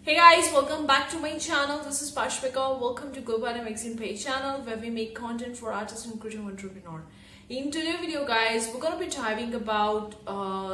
Hey guys, welcome back to my channel. This is Pashmika. Welcome to Globo Arte magazine page channel where we make content for artists and creative entrepreneur. In today's video guys, we're gonna be diving about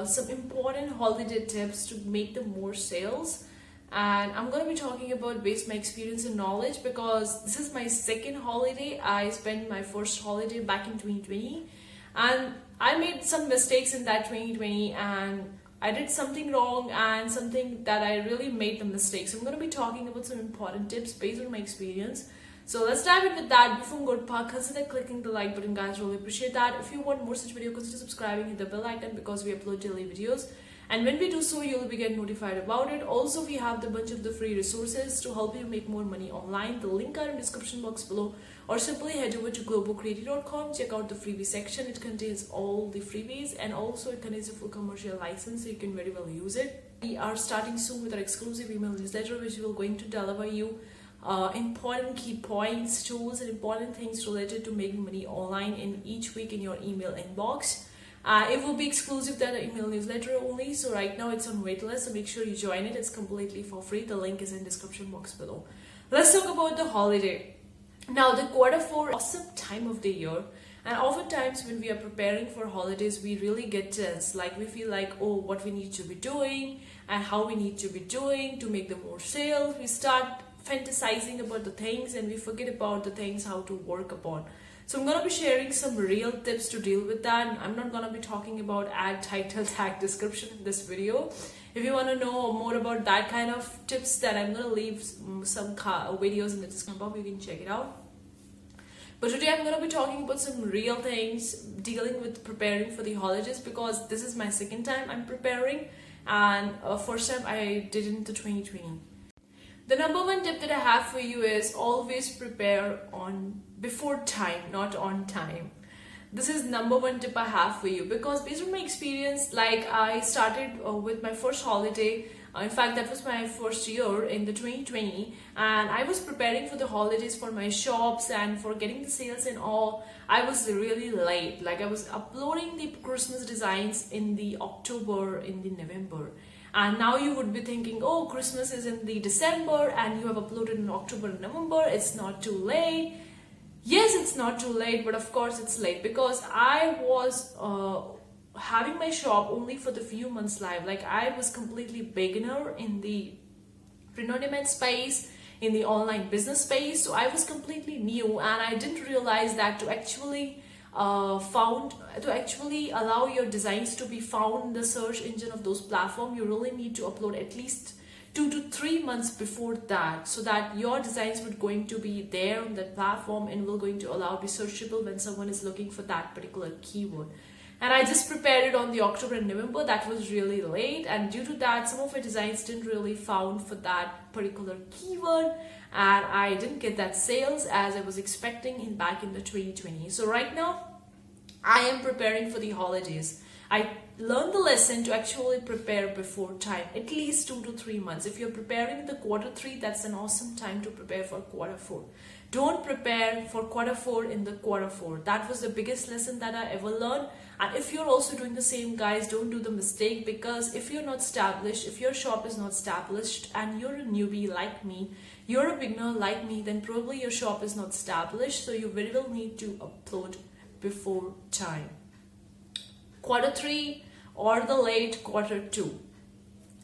some important holiday tips to make the more sales, and I'm gonna be talking about based my experience and knowledge because this is my second holiday. I spent my first holiday back in 2020 and I made some mistakes in that 2020 and I did something wrong and something that I really made the mistake. So I'm going to be talking about some important tips based on my experience. So let's dive in with that. Before we go to part, consider clicking the like button guys, really appreciate that. If you want more such video, consider subscribing, hit the bell icon because we upload daily videos. And when we do so, you'll be getting notified about it. Also, we have the bunch of the free resources to help you make more money online. The link are in the description box below, or simply head over to globocreative.com. Check out the freebie section. It contains all the freebies and also it contains a full commercial license so you can very well use it. We are starting soon with our exclusive email newsletter which will going to deliver you important key points, tools and important things related to making money online in each week in your email inbox. It will be exclusive to the email newsletter only, so right now it's on waitlist, so make sure you join it. It's completely for free. The link is in the description box below. Let's talk about the holiday. Now the Q4 awesome time of the year, and oftentimes when we are preparing for holidays we really get tense, like we feel like, oh, what we need to be doing and how we need to be doing to make the more sales. We start fantasizing about the things and we forget about the things how to work upon. So I'm going to be sharing some real tips to deal with that. I'm not going to be talking about ad, title, tag, description in this video. If you want to know more about that kind of tips, then I'm going to leave some videos in the description box. You can check it out. But today I'm going to be talking about some real things dealing with preparing for the holidays because this is my second time I'm preparing and first time I did in the 2020. The number one tip that I have for you is always prepare on before time, not on time. This is number one tip I have for you because based on my experience, like I started with my first holiday. In fact, that was my first year in the 2020 and I was preparing for the holidays for my shops and for getting the sales and all. I was really late. Like I was uploading the Christmas designs in the October, in the November. And now you would be thinking, oh, Christmas is in the December and you have uploaded in October and November. It's not too late. Yes, it's not too late, but of course it's late because I was having my shop only for the few months live. Like I was completely beginner in the print-on-demand space, in the online business space. So I was completely new and I didn't realize that to actually allow your designs to be found in the search engine of those platforms, you really need to upload at least 2 to 3 months before that so that your designs would going to be there on that platform and will going to allow be searchable when someone is looking for that particular keyword. And I just prepared it on the October and November. That was really late, and due to that some of my designs didn't really found for that particular keyword and I didn't get that sales as I was expecting back in the 2020. So right now I am preparing for the holidays. I learned the lesson to actually prepare before time, at least 2 to 3 months. If you're preparing the Q3, that's an awesome time to prepare for Q4. Don't prepare for Q4 in the Q4. That was the biggest lesson that I ever learned. And if you're also doing the same, guys, don't do the mistake, because if you're not established, if your shop is not established and you're a newbie like me, you're a beginner like me, then probably your shop is not established. So you very well need to upload before time. Q3 or the late Q2.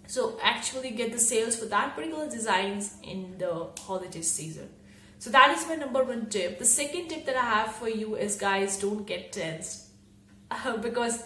So actually get the sales for that particular designs in the holiday season. So that is my number one tip. The second tip that I have for you is, guys, don't get tensed. Because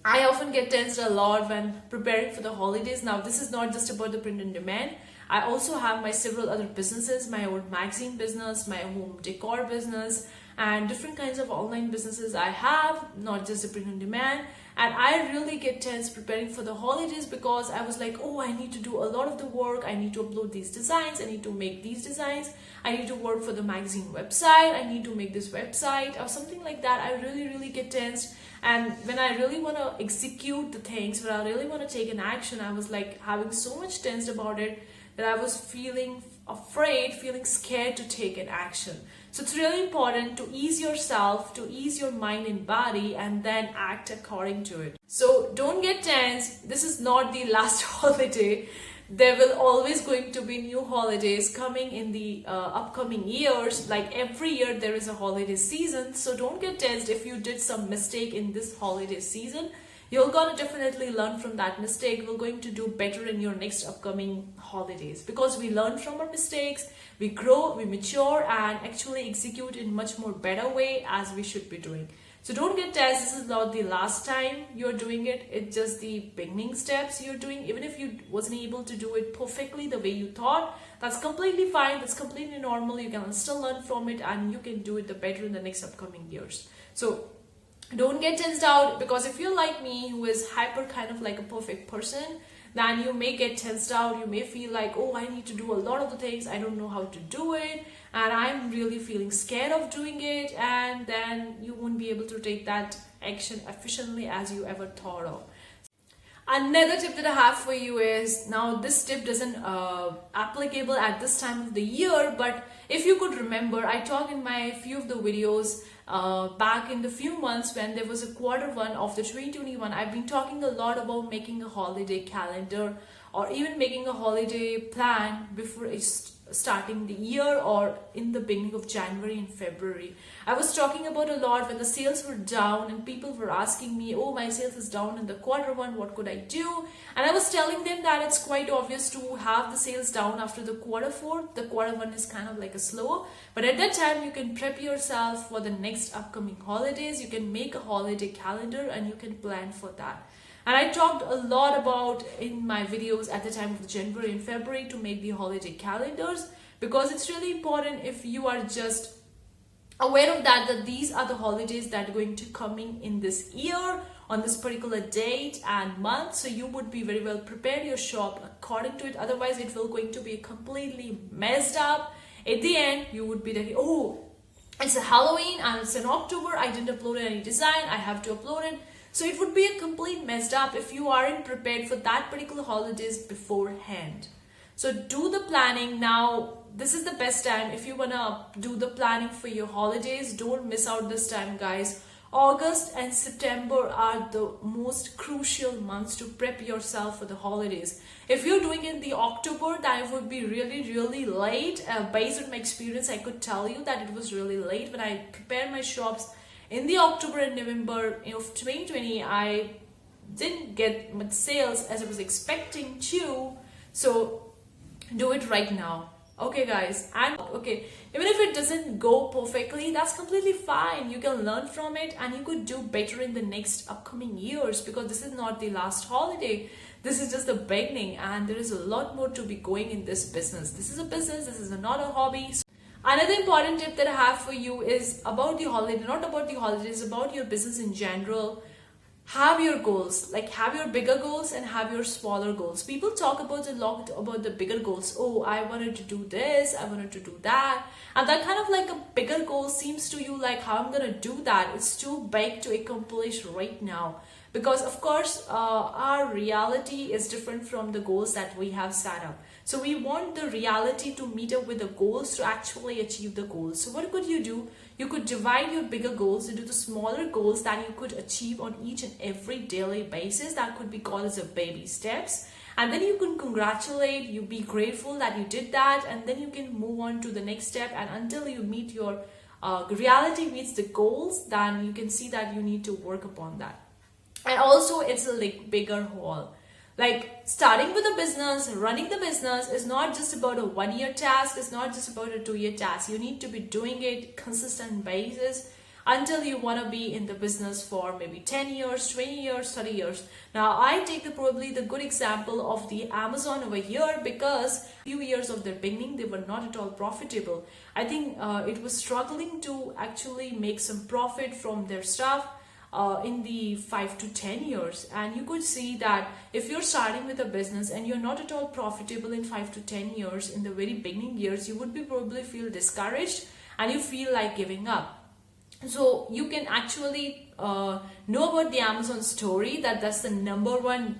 I often get tensed a lot when preparing for the holidays. Now this is not just about the print on demand. I also have my several other businesses, my own magazine business, my home decor business, and different kinds of online businesses I have, not just the print on demand. And I really get tense preparing for the holidays because I was like, oh, I need to do a lot of the work. I need to upload these designs. I need to make these designs. I need to work for the magazine website. I need to make this website or something like that. I really get tensed. And when I really want to execute the things, when I really want to take an action, I was like having so much tensed about it that I was feeling afraid, feeling scared to take an action. So it's really important to ease yourself, to ease your mind and body, and then act according to it. So don't get tense. This is not the last holiday. there will always going to be new holidays coming in the upcoming years. Like every year there is a holiday season, so don't get tensed if you did some mistake in this holiday season. You're gonna definitely learn from that mistake. We're going to do better in your next upcoming holidays, because we learn from our mistakes, we grow, we mature, and actually execute in much more better way as we should be doing. So don't get tense. This is not the last time you're doing it. It's just the beginning steps you're doing. Even if you wasn't able to do it perfectly the way you thought, that's completely fine. That's completely normal. You can still learn from it, and you can do it the better in the next upcoming years. So don't get tensed out, because if you're like me, who is hyper kind of like a perfect person, then you may get tensed out. You may feel like, oh, I need to do a lot of the things, I don't know how to do it, and I'm really feeling scared of doing it, and then you won't be able to take that action efficiently as you ever thought of. Another tip that I have for you is, now this tip doesn't applicable at this time of the year, but if you could remember, I talked in my few of the videos back in the few months when there was a Q1 of the 2021. I've been talking a lot about making a holiday calendar, or even making a holiday plan before starting the year, or in the beginning of January and February. I was talking about a lot when the sales were down and people were asking me, oh, my sales is down in the Q1, what could I do? And I was telling them that it's quite obvious to have the sales down after the Q4. The Q1 is kind of like a slow, but at that time you can prep yourself for the next upcoming holidays. You can make a holiday calendar and you can plan for that. And I talked a lot about in my videos at the time of January and February to make the holiday calendars, because it's really important if you are just aware of that these are the holidays that are going to coming in this year on this particular date and month. So you would be very well prepared your shop according to it. Otherwise it will going to be completely messed up. At the end you would be like, oh, it's a Halloween and it's in October, I didn't upload any design, I have to upload it. So it would be a complete messed up if you aren't prepared for that particular holidays beforehand. So do the planning now. This is the best time if you wanna do the planning for your holidays. Don't miss out this time, guys. August and September are the most crucial months to prep yourself for the holidays. If you're doing it in the October, that would be really late. Based on my experience, I could tell you that it was really late when I prepared my shops. In the October and November of 2020, I didn't get much sales as I was expecting to. So do it right now. Okay, guys. And okay, even if it doesn't go perfectly, that's completely fine. You can learn from it and you could do better in the next upcoming years, because this is not the last holiday. This is just the beginning, and there is a lot more to be going in this business. This is a business. This is not a hobby. Another important tip that I have for you is about the holiday, not about the holidays, about your business in general. Have your goals, like have your bigger goals and have your smaller goals. People talk about a lot about the bigger goals. Oh, I wanted to do this, I wanted to do that. And that kind of like a bigger goal seems to you like, how I'm going to do that? It's too big to accomplish right now. Because of course, our reality is different from the goals that we have set up. So we want the reality to meet up with the goals to actually achieve the goals. So what could you do? You could divide your bigger goals into the smaller goals that you could achieve on each and every daily basis. That could be called as a baby steps. And then you can congratulate, you be grateful that you did that, and then you can move on to the next step. And until you meet your reality meets the goals, then you can see that you need to work upon that. And also it's a like bigger haul. Like starting with a business, running the business is not just about a 1-year task. It's not just about a 2-year task. You need to be doing it consistent basis until you want to be in the business for maybe 10 years, 20 years, 30 years. Now I take probably the good example of the Amazon over here, because few years of their beginning, they were not at all profitable. I think it was struggling to actually make some profit from their stuff. In the 5 to 10 years, and you could see that if you're starting with a business and you're not at all profitable in 5 to 10 years, in the very beginning years, you would be probably feel discouraged and you feel like giving up. So you can actually know about the Amazon story, that's the #1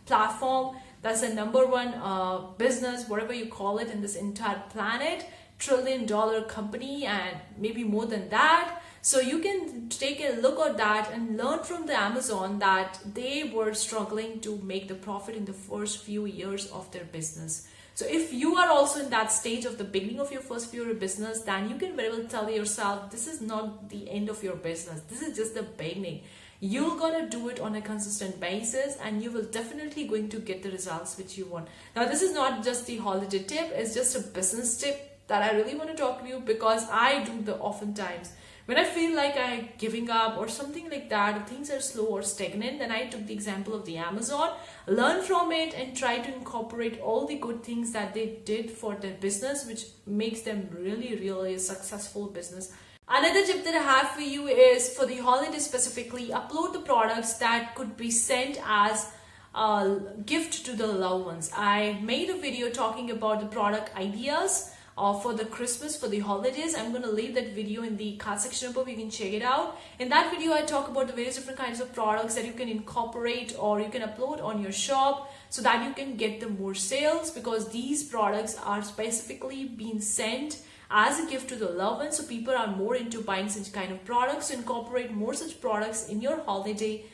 platform, that's the #1 business, whatever you call it, in this entire planet, $1 trillion company, and maybe more than that. So you can take a look at that and learn from the Amazon that they were struggling to make the profit in the first few years of their business. So if you are also in that stage of the beginning of your first few year business, then you can very well tell yourself, this is not the end of your business. This is just the beginning. You're gonna do it on a consistent basis and you will definitely going to get the results which you want. Now, this is not just the holiday tip, it's just a business tip that I really want to talk to you, because I do the oftentimes. When I feel like I'm giving up or something like that, things are slow or stagnant, then I took the example of the Amazon, learn from it and try to incorporate all the good things that they did for their business, which makes them really a successful business. Another tip that I have for you is, for the holidays specifically, upload the products that could be sent as a gift to the loved ones. I made a video talking about the product ideas for the Christmas, for the holidays. I'm going to leave that video in the card section above. You can check it out. In that video, I talk about the various different kinds of products that you can incorporate or you can upload on your shop so that you can get the more sales, because these products are specifically being sent as a gift to the loved ones. So people are more into buying such kind of products. So incorporate more such products in your holiday,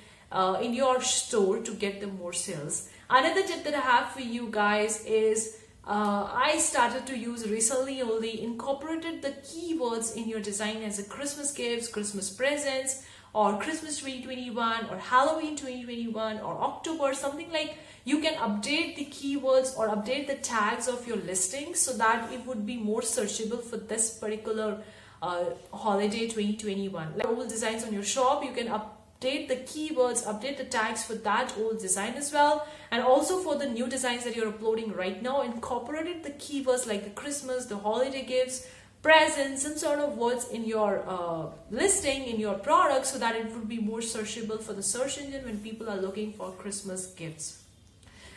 in your store to get the more sales. Another tip that I have for you guys is, I started to use recently only, incorporated the keywords in your design as a Christmas gifts, Christmas presents, or Christmas 2021, or Halloween 2021, or October, something like. You can update the keywords or update the tags of your listings so that it would be more searchable for this particular holiday 2021. Like old designs on your shop, you can update the keywords, update the tags for that old design as well. And also for the new designs that you're uploading right now, incorporated the keywords like the Christmas, the holiday gifts, presents, some sort of words in your listing, in your product, so that it would be more searchable for the search engine when people are looking for Christmas gifts.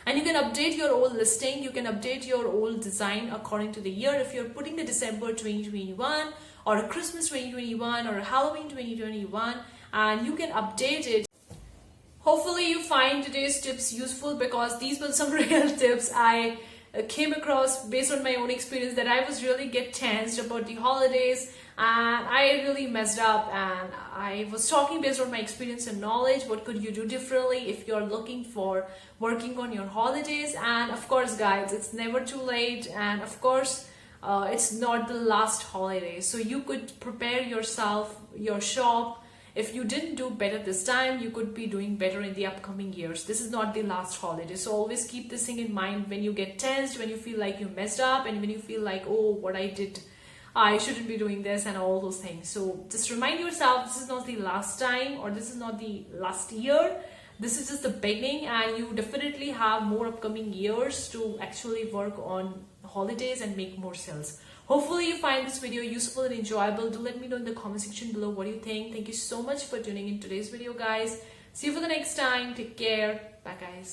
And you can update your old listing, you can update your old design according to the year. If you're putting the December 2021 or a Christmas 2021 or a Halloween 2021, and you can update it. Hopefully you find today's tips useful, because these were some real tips I came across based on my own experience, that I was really get tensed about the holidays and I really messed up, and I was talking based on my experience and knowledge. What could you do differently if you're looking for working on your holidays? And of course guys, it's never too late, and of course it's not the last holiday, so you could prepare yourself, your shop. If you didn't do better this time, you could be doing better in the upcoming years. This is not the last holiday. So always keep this thing in mind when you get tensed, when you feel like you messed up, and when you feel like, oh, what I did, I shouldn't be doing this, and all those things. So just remind yourself, this is not the last time, or this is not the last year. This is just the beginning, and you definitely have more upcoming years to actually work on holidays and make more sales. Hopefully you find this video useful and enjoyable. Do let me know in the comment section below what you think. Thank you so much for tuning in today's video, guys. See you for the next time. Take care. Bye, guys.